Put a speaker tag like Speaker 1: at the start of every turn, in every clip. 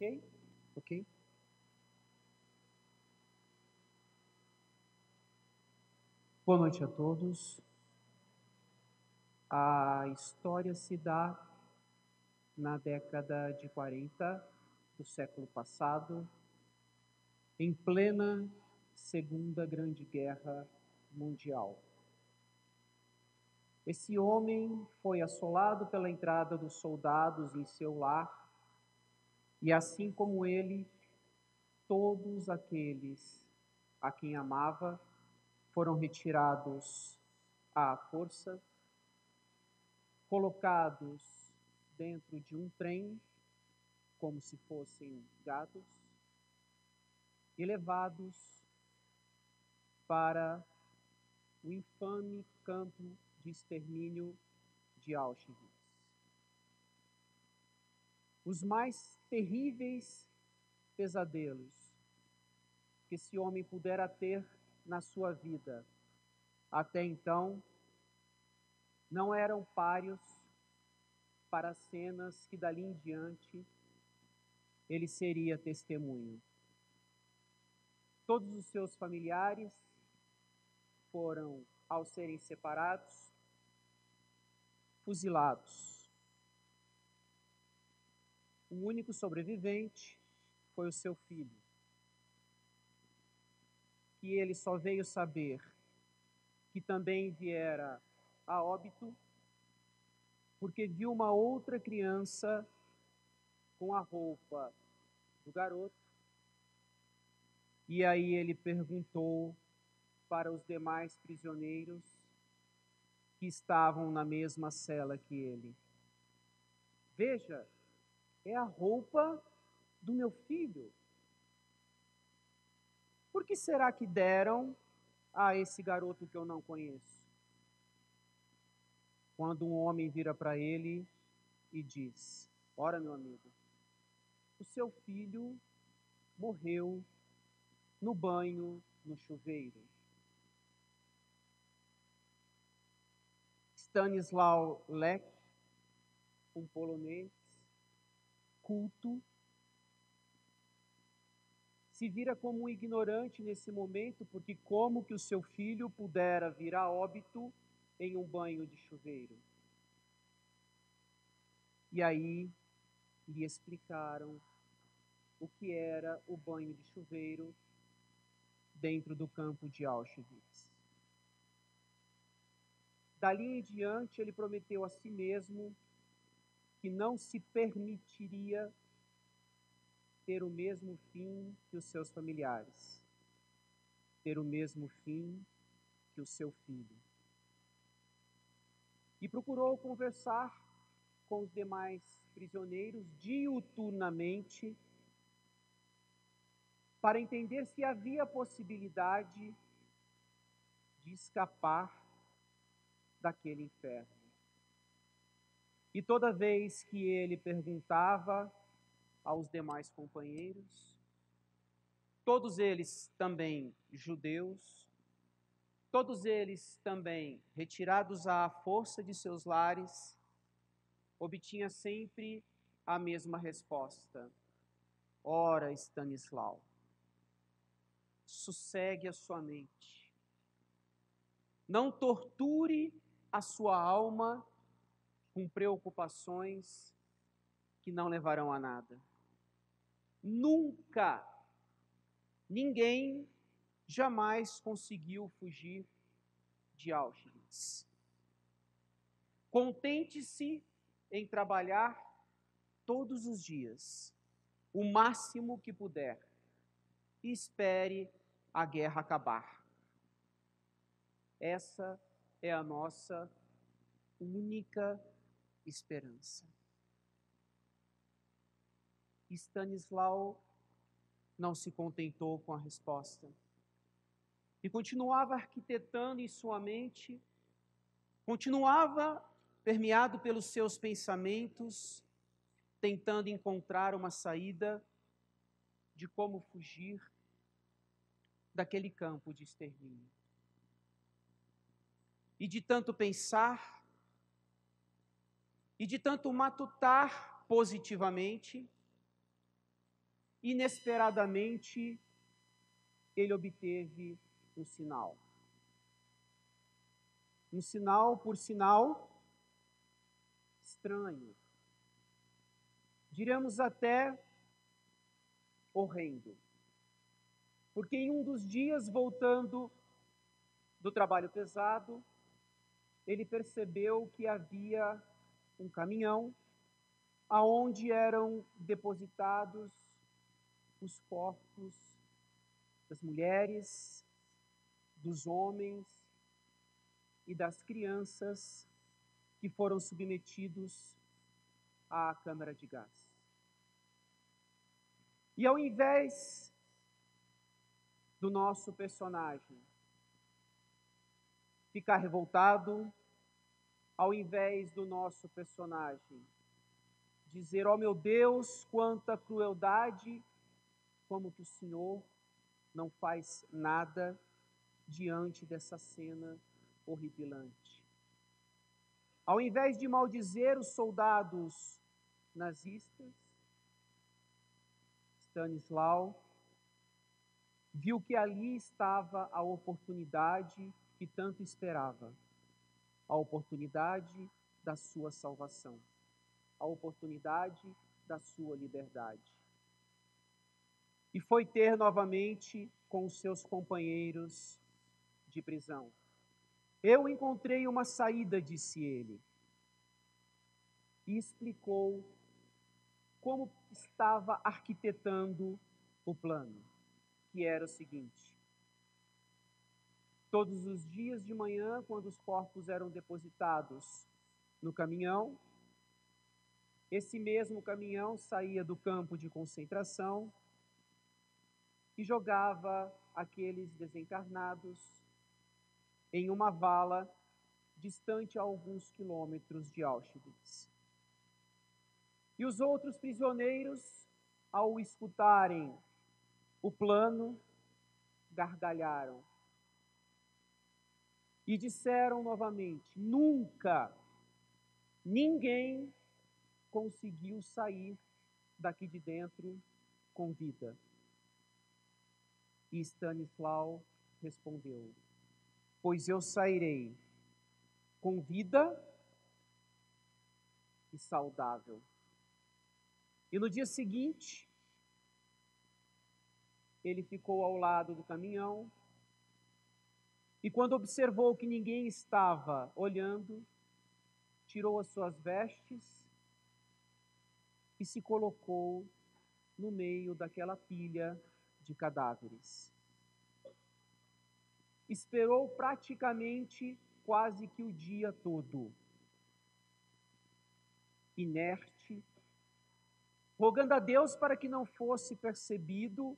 Speaker 1: Ok? Ok? Boa noite a todos. A história se dá na década de 40 do século passado, em plena Segunda Grande Guerra Mundial. Esse homem foi assolado pela entrada dos soldados em seu lar, e assim como ele, todos aqueles a quem amava foram retirados à força, colocados dentro de um trem, como se fossem gados, e levados para o infame campo de extermínio de Auschwitz. Os mais terríveis pesadelos que esse homem pudera ter na sua vida até então não eram páreos para cenas que dali em diante ele seria testemunho. Todos os seus familiares foram, ao serem separados, fuzilados. O único sobrevivente foi o seu filho, que ele só veio saber que também viera a óbito, porque viu uma outra criança com a roupa do garoto, e aí ele perguntou para os demais prisioneiros que estavam na mesma cela que ele: veja, é a roupa do meu filho. Por que será que deram a esse garoto que eu não conheço? Quando um homem vira para ele e diz: ora, meu amigo, o seu filho morreu no banho, no chuveiro. Stanisław Lech, um polonês culto, se vira como um ignorante nesse momento, porque como que o seu filho pudera vir a óbito em um banho de chuveiro? E aí lhe explicaram o que era o banho de chuveiro dentro do campo de Auschwitz. Dali em diante, ele prometeu a si mesmo que não se permitiria ter o mesmo fim que os seus familiares, ter o mesmo fim que o seu filho. E procurou conversar com os demais prisioneiros diuturnamente para entender se havia possibilidade de escapar daquele inferno. E toda vez que ele perguntava aos demais companheiros, todos eles também judeus, todos eles também retirados à força de seus lares, obtinha sempre a mesma resposta: ora, Stanisław, sossegue a sua mente, não torture a sua alma com preocupações que não levarão a nada. Nunca, ninguém jamais conseguiu fugir de Auschwitz. Contente-se em trabalhar todos os dias, o máximo que puder, e espere a guerra acabar. Essa é a nossa única esperança. Stanisław não se contentou com a resposta e continuava arquitetando em sua mente, continuava permeado pelos seus pensamentos, tentando encontrar uma saída de como fugir daquele campo de extermínio. E de tanto pensar, e de tanto matutar positivamente, inesperadamente, ele obteve um sinal. Um sinal, por sinal, estranho. Diríamos até horrendo. Porque em um dos dias, voltando do trabalho pesado, ele percebeu que havia um caminhão aonde eram depositados os corpos das mulheres, dos homens e das crianças que foram submetidos à câmara de gás. E ao invés do nosso personagem ficar revoltado, ao invés do nosso personagem dizer: ó meu Deus, quanta crueldade, como que o Senhor não faz nada diante dessa cena horripilante. Ao invés de maldizer os soldados nazistas, Stanislau viu que ali estava a oportunidade que tanto esperava, a oportunidade da sua salvação, a oportunidade da sua liberdade. E foi ter novamente com os seus companheiros de prisão. Eu encontrei uma saída, disse ele, e explicou como estava arquitetando o plano, que era o seguinte: todos os dias de manhã, quando os corpos eram depositados no caminhão, esse mesmo caminhão saía do campo de concentração e jogava aqueles desencarnados em uma vala distante a alguns quilômetros de Auschwitz. E os outros prisioneiros, ao escutarem o plano, gargalharam e disseram novamente: nunca ninguém conseguiu sair daqui de dentro com vida. E Stanislau respondeu: pois eu sairei com vida e saudável. E no dia seguinte, ele ficou ao lado do caminhão e, quando observou que ninguém estava olhando, tirou as suas vestes e se colocou no meio daquela pilha de cadáveres. Esperou praticamente quase que o dia todo, inerte, rogando a Deus para que não fosse percebido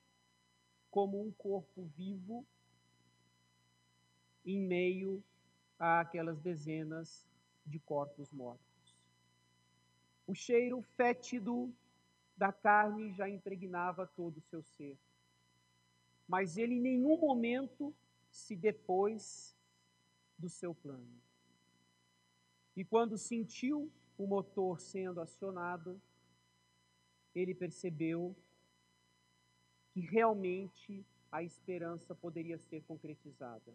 Speaker 1: como um corpo vivo em meio àquelas dezenas de corpos mortos. O cheiro fétido da carne já impregnava todo o seu ser, mas ele em nenhum momento se depôs do seu plano. E quando sentiu o motor sendo acionado, ele percebeu que realmente a esperança poderia ser concretizada.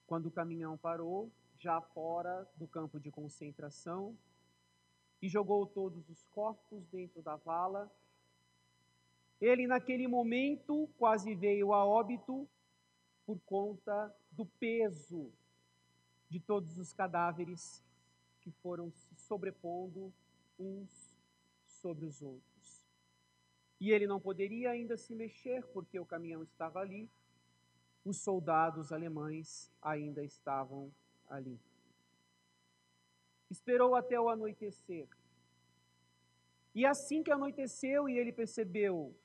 Speaker 1: Quando o caminhão parou, já fora do campo de concentração, e jogou todos os corpos dentro da vala, ele naquele momento quase veio a óbito por conta do peso de todos os cadáveres que foram se sobrepondo uns sobre os outros. E ele não poderia ainda se mexer porque o caminhão estava ali, os soldados alemães ainda estavam ali. Esperou até o anoitecer. E assim que anoiteceu e ele percebeu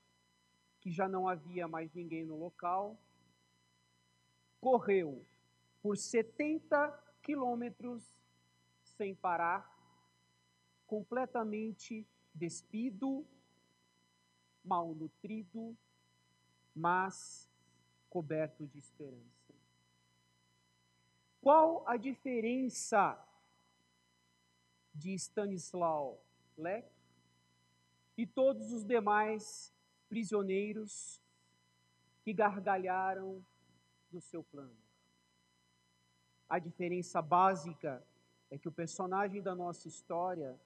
Speaker 1: que já não havia mais ninguém no local, correu por 70 quilômetros sem parar, completamente despido, malnutrido, mas coberto de esperança. Qual a diferença de Stanislau Lech e todos os demais prisioneiros que gargalharam do seu plano. A diferença básica é que o personagem da nossa história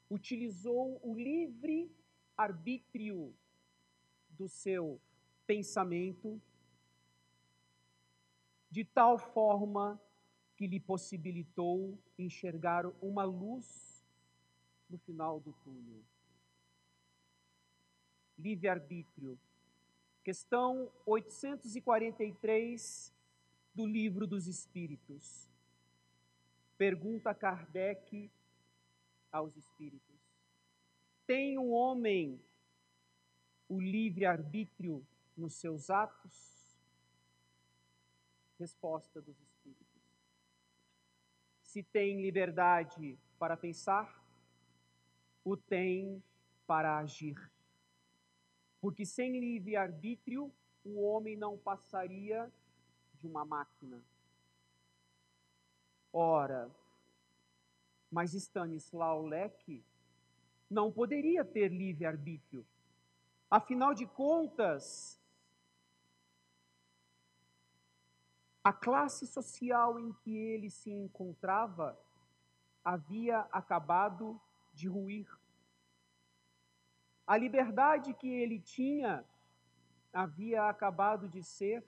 Speaker 1: utilizou o livre arbítrio do seu pensamento de tal forma que lhe possibilitou enxergar uma luz no final do túnel. Livre-arbítrio. Questão 843 do Livro dos Espíritos. Pergunta Kardec aos espíritos: tem o homem o livre-arbítrio nos seus atos? Resposta dos espíritos: se tem liberdade para pensar, o tem para agir. Porque sem livre-arbítrio, o homem não passaria de uma máquina. Ora, mas Stanislau Lec não poderia ter livre-arbítrio. Afinal de contas, a classe social em que ele se encontrava havia acabado de ruir. A liberdade que ele tinha havia acabado de ser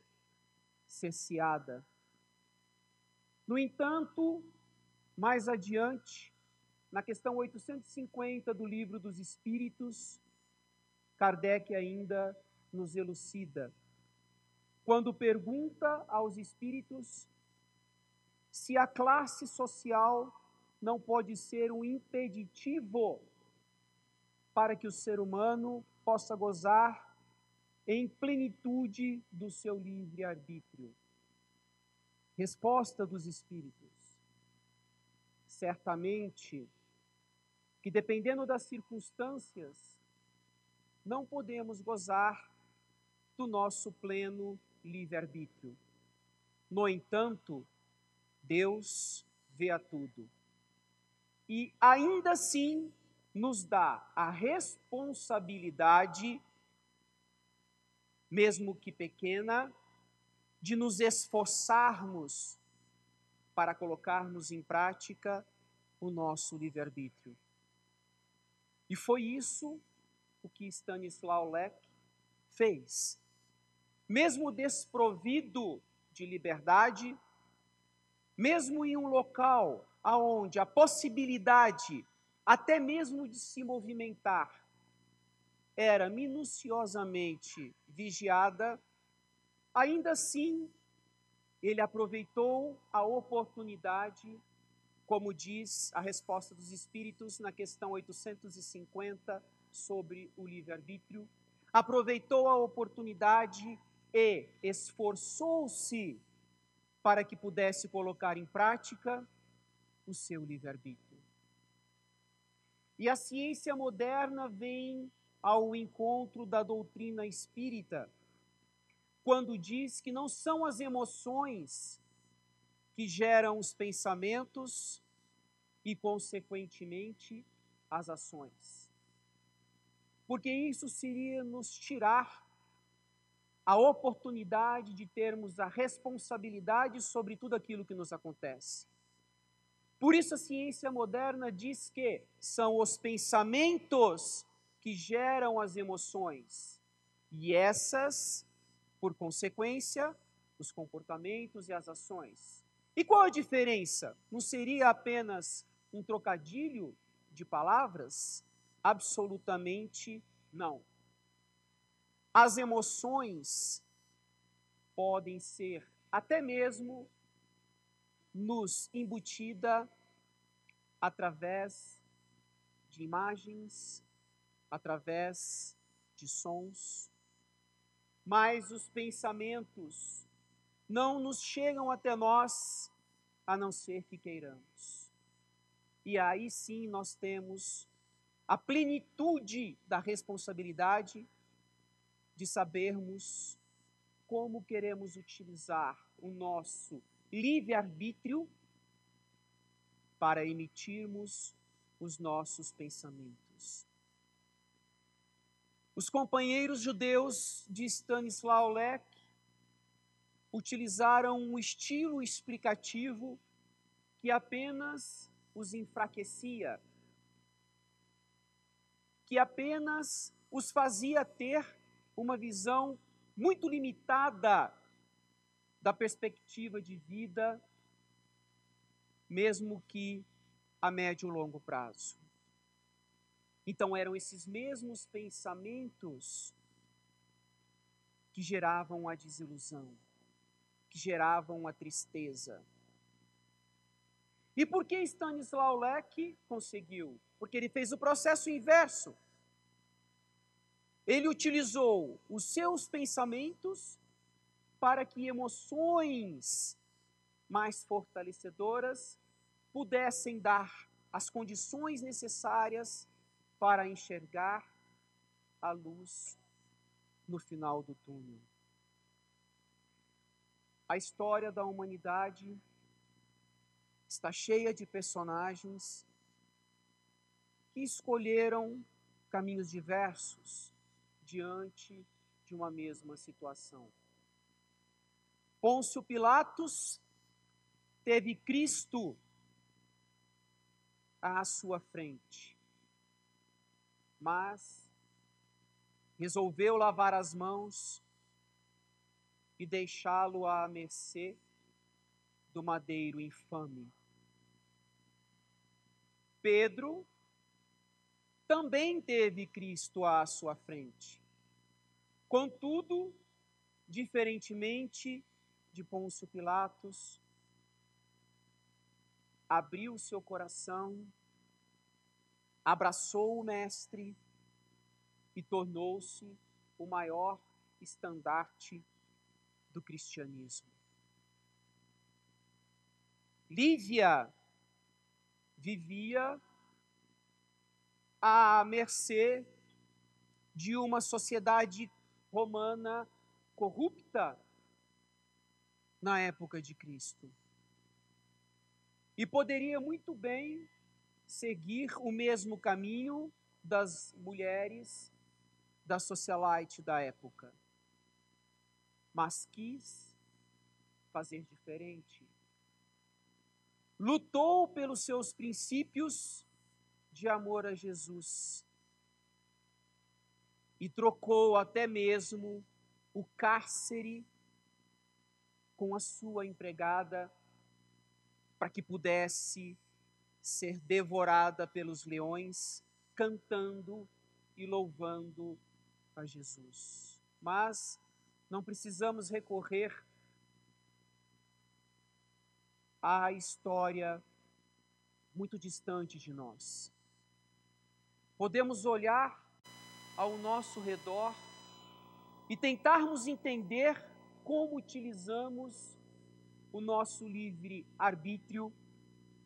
Speaker 1: cesseada. No entanto, mais adiante, na questão 850 do Livro dos Espíritos, Kardec ainda nos elucida, quando pergunta aos espíritos se a classe social não pode ser um impeditivo para que o ser humano possa gozar em plenitude do seu livre-arbítrio. Resposta dos espíritos: certamente que, dependendo das circunstâncias, não podemos gozar do nosso pleno livre-arbítrio. No entanto, Deus vê a tudo. E ainda assim nos dá a responsabilidade, mesmo que pequena, de nos esforçarmos para colocarmos em prática o nosso livre-arbítrio. E foi isso o que Stanislau Lec fez. Mesmo desprovido de liberdade, mesmo em um local onde a possibilidade até mesmo de se movimentar era minuciosamente vigiada, ainda assim ele aproveitou a oportunidade, como diz a resposta dos espíritos na questão 850 sobre o livre-arbítrio, aproveitou a oportunidade e esforçou-se para que pudesse colocar em prática o seu livre-arbítrio. E a ciência moderna vem ao encontro da doutrina espírita, quando diz que não são as emoções que geram os pensamentos e, consequentemente, as ações. Porque isso seria nos tirar a oportunidade de termos a responsabilidade sobre tudo aquilo que nos acontece. Por isso a ciência moderna diz que são os pensamentos que geram as emoções. E essas, por consequência, os comportamentos e as ações. E qual a diferença? Não seria apenas um trocadilho de palavras? Absolutamente não. As emoções podem ser até mesmo nos embutida através de imagens, através de sons, mas os pensamentos não nos chegam até nós a não ser que queiramos. E aí sim nós temos a plenitude da responsabilidade de sabermos como queremos utilizar o nosso livre-arbítrio para emitirmos os nossos pensamentos. Os companheiros judeus de Stanisław Lem utilizaram um estilo explicativo que apenas os enfraquecia, que apenas os fazia ter uma visão muito limitada da perspectiva de vida, mesmo que a médio e longo prazo. Então eram esses mesmos pensamentos que geravam a desilusão, que geravam a tristeza. E por que Stanisław Lem conseguiu? Porque ele fez o processo inverso. Ele utilizou os seus pensamentos para que emoções mais fortalecedoras pudessem dar as condições necessárias para enxergar a luz no final do túnel. A história da humanidade está cheia de personagens que escolheram caminhos diversos diante de uma mesma situação. Pôncio Pilatos teve Cristo à sua frente, mas resolveu lavar as mãos e deixá-lo à mercê do madeiro infame. Pedro também teve Cristo à sua frente. Contudo, diferentemente de Pôncio Pilatos, abriu seu coração, abraçou o Mestre e tornou-se o maior estandarte do cristianismo. Lívia vivia à mercê de uma sociedade romana corrupta na época de Cristo. E poderia muito bem seguir o mesmo caminho das mulheres da socialite da época, mas quis fazer diferente. Lutou pelos seus princípios de amor a Jesus e trocou até mesmo o cárcere com a sua empregada para que pudesse ser devorada pelos leões, cantando e louvando a Jesus. Mas não precisamos recorrer à história muito distante de nós. Podemos olhar ao nosso redor e tentarmos entender como utilizamos o nosso livre-arbítrio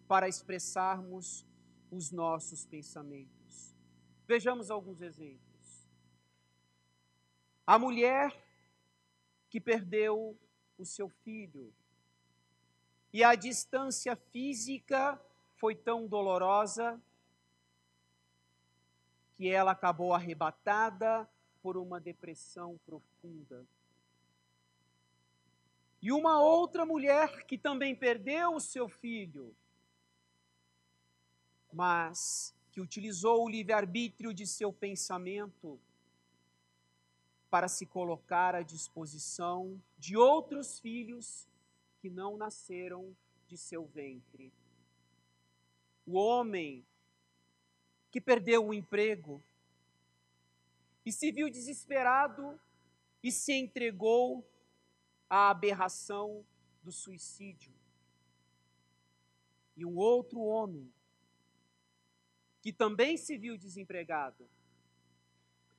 Speaker 1: para expressarmos os nossos pensamentos. Vejamos alguns exemplos. A mulher que perdeu o seu filho e a distância física foi tão dolorosa que ela acabou arrebatada por uma depressão profunda. E uma outra mulher que também perdeu o seu filho, mas que utilizou o livre-arbítrio de seu pensamento para se colocar à disposição de outros filhos que não nasceram de seu ventre. O homem que perdeu o emprego e se viu desesperado e se entregou à aberração do suicídio. E um outro homem que também se viu desempregado,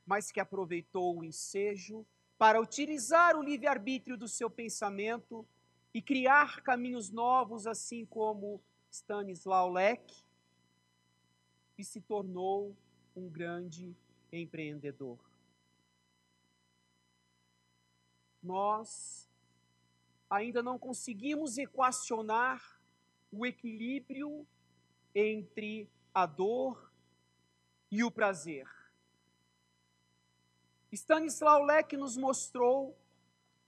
Speaker 1: mas que aproveitou o ensejo para utilizar o livre-arbítrio do seu pensamento e criar caminhos novos, assim como Stanisław Lem, e se tornou um grande empreendedor. Nós ainda não conseguimos equacionar o equilíbrio entre a dor e o prazer. Stanislau Lec nos mostrou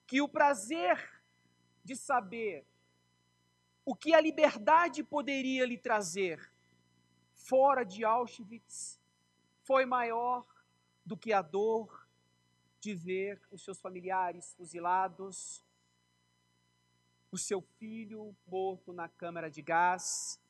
Speaker 1: que o prazer de saber o que a liberdade poderia lhe trazer fora de Auschwitz foi maior do que a dor de ver os seus familiares fuzilados, o seu filho morto na câmara de gás,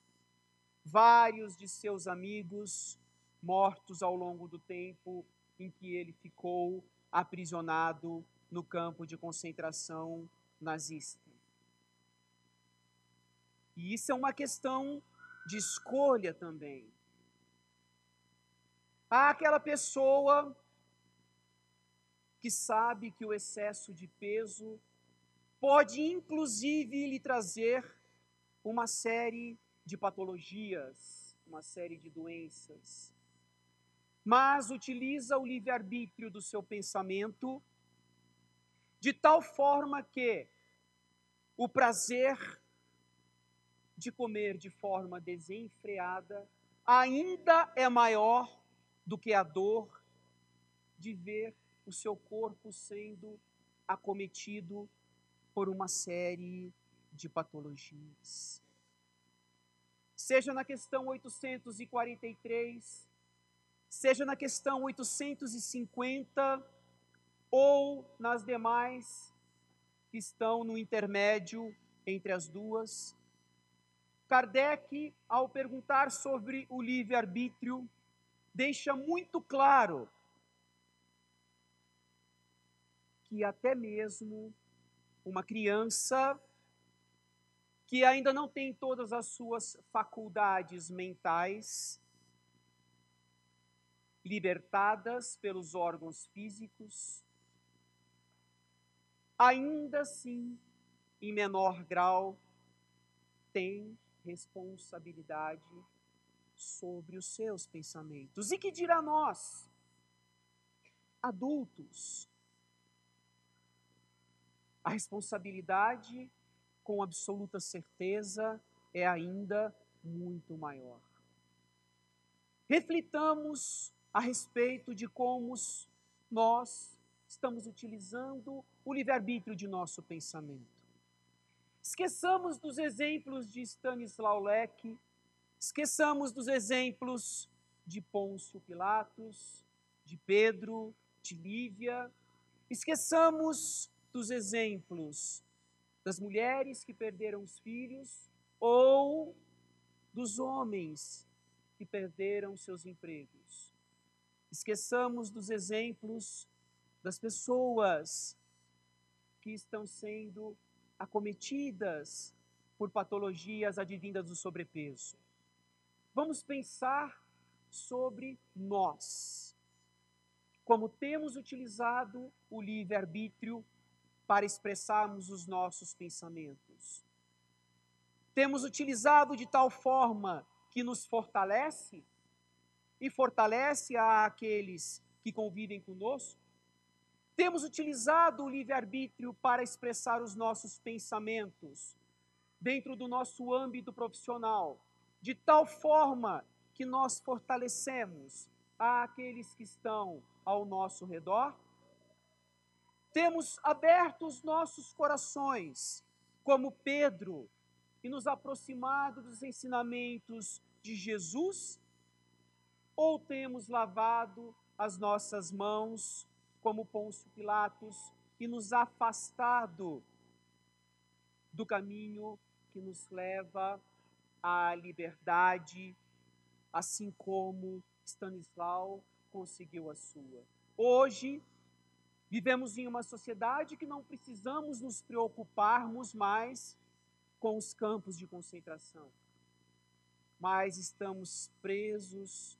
Speaker 1: vários de seus amigos mortos ao longo do tempo em que ele ficou aprisionado no campo de concentração nazista. E isso é uma questão de escolha também. Há aquela pessoa que sabe que o excesso de peso pode inclusive lhe trazer uma série de patologias, uma série de doenças, mas utiliza o livre-arbítrio do seu pensamento de tal forma que o prazer de comer de forma desenfreada ainda é maior do que a dor de ver o seu corpo sendo acometido por uma série de patologias. Seja na questão 843, seja na questão 850, ou nas demais que estão no intermédio entre as duas, Kardec, ao perguntar sobre o livre-arbítrio, deixa muito claro que até mesmo uma criança que ainda não tem todas as suas faculdades mentais libertadas pelos órgãos físicos, ainda assim, em menor grau, tem responsabilidade sobre os seus pensamentos. E que dirá nós, adultos? A responsabilidade, com absoluta certeza, é ainda muito maior. Reflitamos a respeito de como nós estamos utilizando o livre-arbítrio de nosso pensamento. Esqueçamos dos exemplos de Stanislau Lec, esqueçamos dos exemplos de Pôncio Pilatos, de Pedro, de Lívia, esqueçamos dos exemplos das mulheres que perderam os filhos ou dos homens que perderam seus empregos. Esqueçamos dos exemplos das pessoas que estão sendo acometidas por patologias advindas do sobrepeso. Vamos pensar sobre nós, como temos utilizado o livre-arbítrio para expressarmos os nossos pensamentos. Temos utilizado de tal forma que nos fortalece e fortalece àqueles que convivem conosco? Temos utilizado o livre-arbítrio para expressar os nossos pensamentos dentro do nosso âmbito profissional, de tal forma que nós fortalecemos àqueles que estão ao nosso redor? Temos aberto os nossos corações, como Pedro, e nos aproximado dos ensinamentos de Jesus? Ou temos lavado as nossas mãos, como Pôncio Pilatos, e nos afastado do caminho que nos leva à liberdade, assim como Stanislau conseguiu a sua? Hoje, vivemos em uma sociedade que não precisamos nos preocuparmos mais com os campos de concentração, mas estamos presos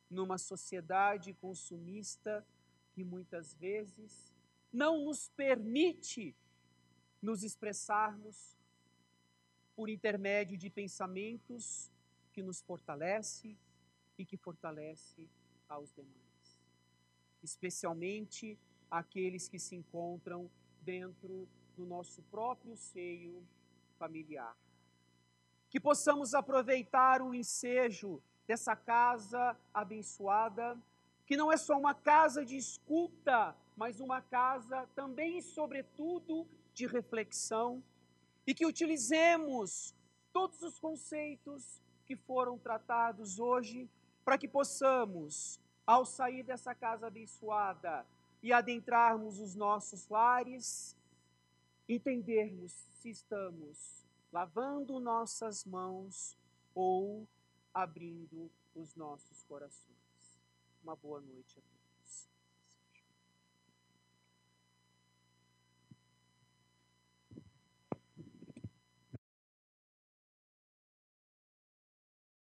Speaker 1: numa sociedade consumista que muitas vezes não nos permite nos expressarmos por intermédio de pensamentos que nos fortalece e que fortalece aos demais, especialmente aqueles que se encontram dentro do nosso próprio seio familiar. Que possamos aproveitar o ensejo dessa casa abençoada, que não é só uma casa de escuta mas uma casa também, sobretudo, de reflexão, e que utilizemos todos os conceitos que foram tratados hoje para que possamos, ao sair dessa casa abençoada e adentrarmos os nossos lares, entendermos se estamos lavando nossas mãos ou abrindo os nossos corações. Uma boa noite a todos.